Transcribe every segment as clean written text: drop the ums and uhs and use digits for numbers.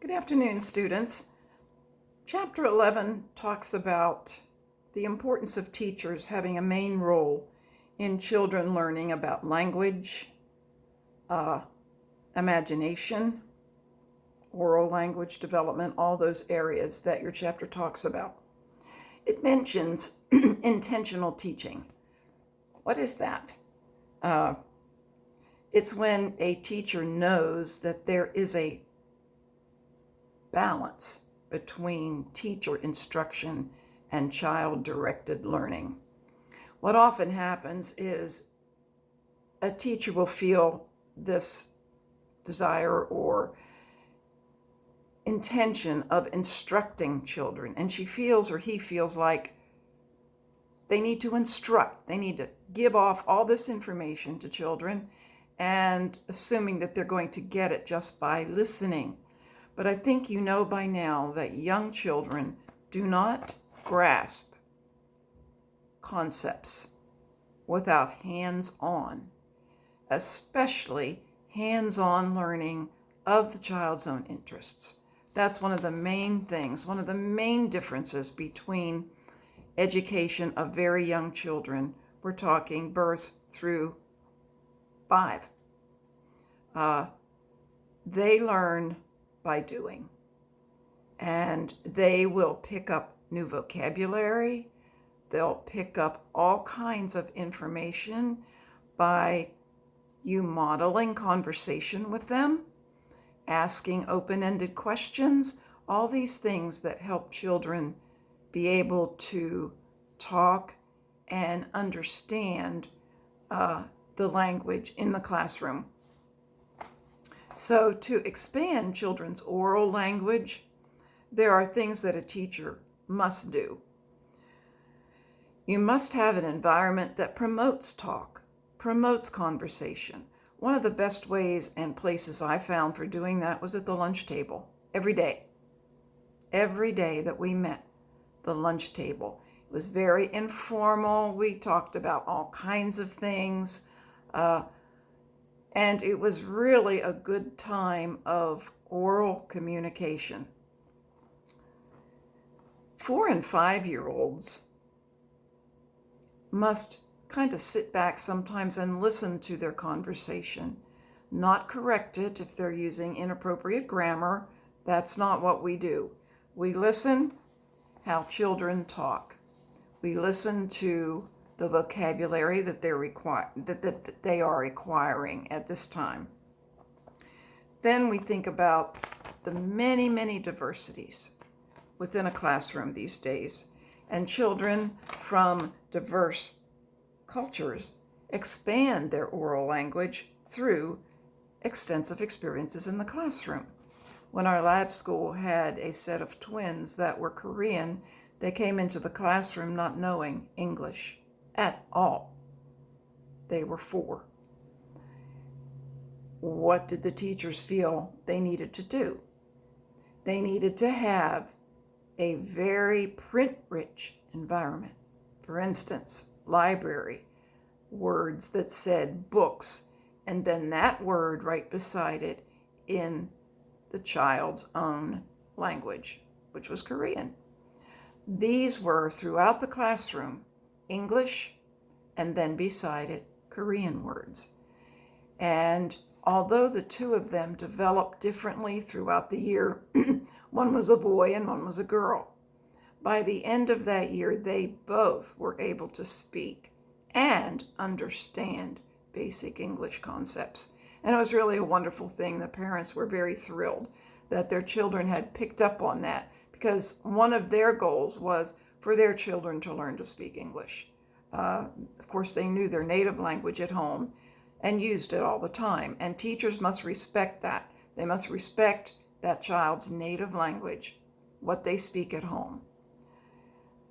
Good afternoon, students. Chapter 11 talks about the importance of teachers having a main role in children learning about language, imagination, oral language development, all those areas that your chapter talks about. It mentions intentional teaching. What is that? It's when a teacher knows that there is a balance between teacher instruction and child-directed learning. What often happens is a teacher will feel this desire or intention of instructing children, and she feels or he feels like they need to instruct. They need to give off all this information to children and assuming that they're going to get it just by listening. But I think you know by now that young children do not grasp concepts without hands-on, especially hands-on learning of the child's own interests. That's one of the main things, one of the main differences between education of very young children. We're talking birth through 5. They learn by doing, and they will pick up new vocabulary. They'll pick up all kinds of information by you modeling conversation with them, asking open-ended questions, all these things that help children be able to talk and understand the language in the classroom. So to expand children's oral language, there are things that a teacher must do. You must have an environment that promotes talk, promotes conversation. One of the best ways and places I found for doing that was at the lunch table, every day. Every day that we met, the lunch table. It was very informal. We talked about all kinds of things. And it was really a good time of oral communication. 4- and 5-year-olds must kind of sit back sometimes and listen to their conversation, not correct it if they're using inappropriate grammar. That's not what we do. We listen how children talk. We listen to the vocabulary that they are acquiring at this time. Then we think about the many, many diversities within a classroom these days, and children from diverse cultures expand their oral language through extensive experiences in the classroom. When our lab school had a set of twins that were Korean, they came into the classroom not knowing English at all. They were 4. What did the teachers feel they needed to do? They needed to have a very print-rich environment. For instance, library, words that said books, and then that word right beside it in the child's own language, which was Korean. These were throughout the classroom, English, and then beside it, Korean words. And although the two of them developed differently throughout the year, one was a boy and one was a girl. By the end of that year, they both were able to speak and understand basic English concepts. And it was really a wonderful thing. The parents were very thrilled that their children had picked up on that, because one of their goals was for their children to learn to speak English. Of course, they knew their native language at home and used it all the time. And teachers must respect that. They must respect that child's native language, what they speak at home.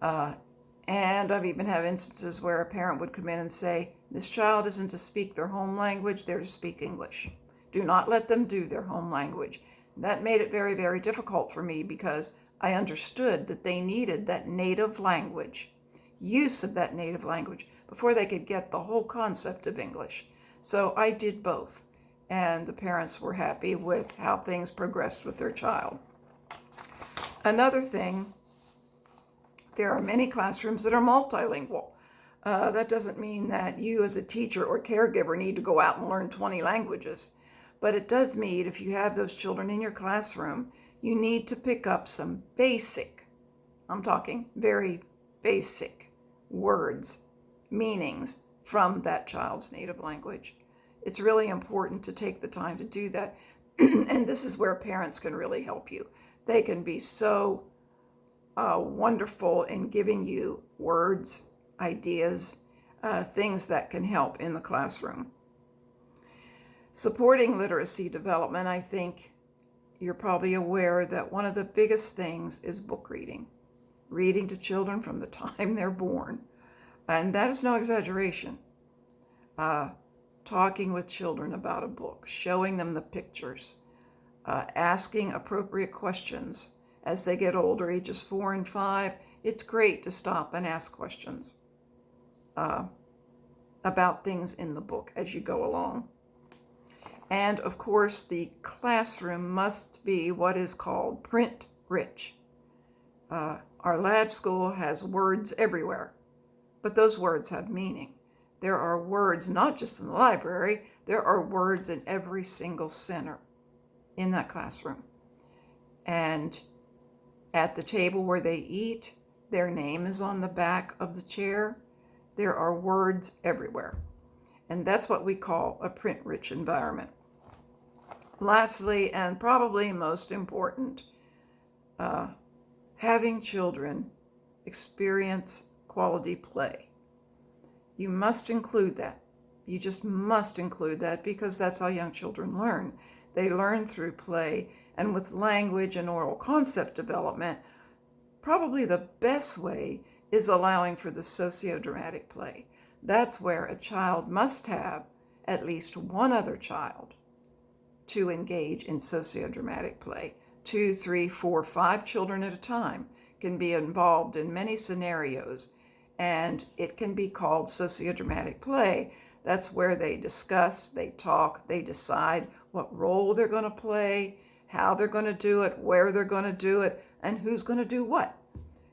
And I've even had instances where a parent would come in and say, this child isn't to speak their home language, they're to speak English. Do not let them do their home language. That made it very, very difficult for me, because I understood that they needed that native language, use of that native language, before they could get the whole concept of English. So I did both. and the parents were happy with how things progressed with their child. Another thing, there are many classrooms that are multilingual. That doesn't mean that you as a teacher or caregiver need to go out and learn 20 languages, but it does mean if you have those children in your classroom, you need to pick up some basic, I'm talking very basic words, meanings from that child's native language. It's really important to take the time to do that. And this is where parents can really help you. They can be so wonderful in giving you words, ideas, things that can help in the classroom. Supporting literacy development, I think you're probably aware that one of the biggest things is book reading. Reading to children from the time they're born. And that is no exaggeration. Talking with children about a book, showing them the pictures, asking appropriate questions as they get older, ages 4 and 5. It's great to stop and ask questions about things in the book as you go along. And of course, the classroom must be what is called print rich. Our lab school has words everywhere, but those words have meaning. There are words not just in the library, there are words in every single center in that classroom. And at the table where they eat, their name is on the back of the chair. There are words everywhere. And that's what we call a print-rich environment. Lastly, and probably most important, having children experience quality play. You must include that. You just must include that because that's how young children learn. They learn through play, and with language and oral concept development, probably the best way is allowing for the sociodramatic play. That's where a child must have at least one other child to engage in sociodramatic play. 2, 3, 4, 5 children at a time can be involved in many scenarios, and it can be called sociodramatic play. That's where they discuss, they talk, they decide what role they're going to play, how they're going to do it, where they're going to do it, and who's going to do what.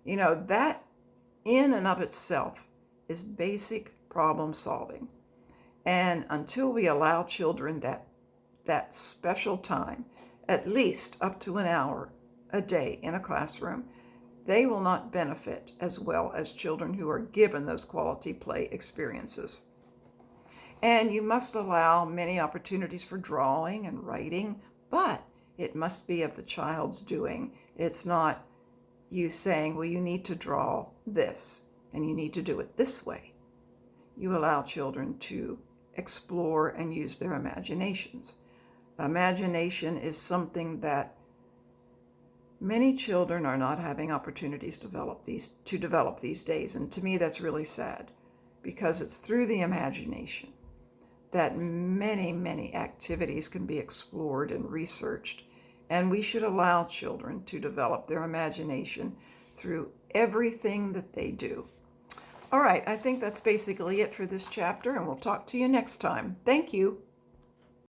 You know, that in and of itself is basic problem solving. And until we allow children that special time, at least up to an hour a day in a classroom, they will not benefit as well as children who are given those quality play experiences. And you must allow many opportunities for drawing and writing, but it must be of the child's doing. It's not you saying, well, you need to draw this and you need to do it this way. You allow children to explore and use their imaginations. Imagination is something that many children are not having opportunities to develop these days. And to me, that's really sad because it's through the imagination that many, many activities can be explored and researched. And we should allow children to develop their imagination through everything that they do. All right, I think that's basically it for this chapter, and we'll talk to you next time. Thank you.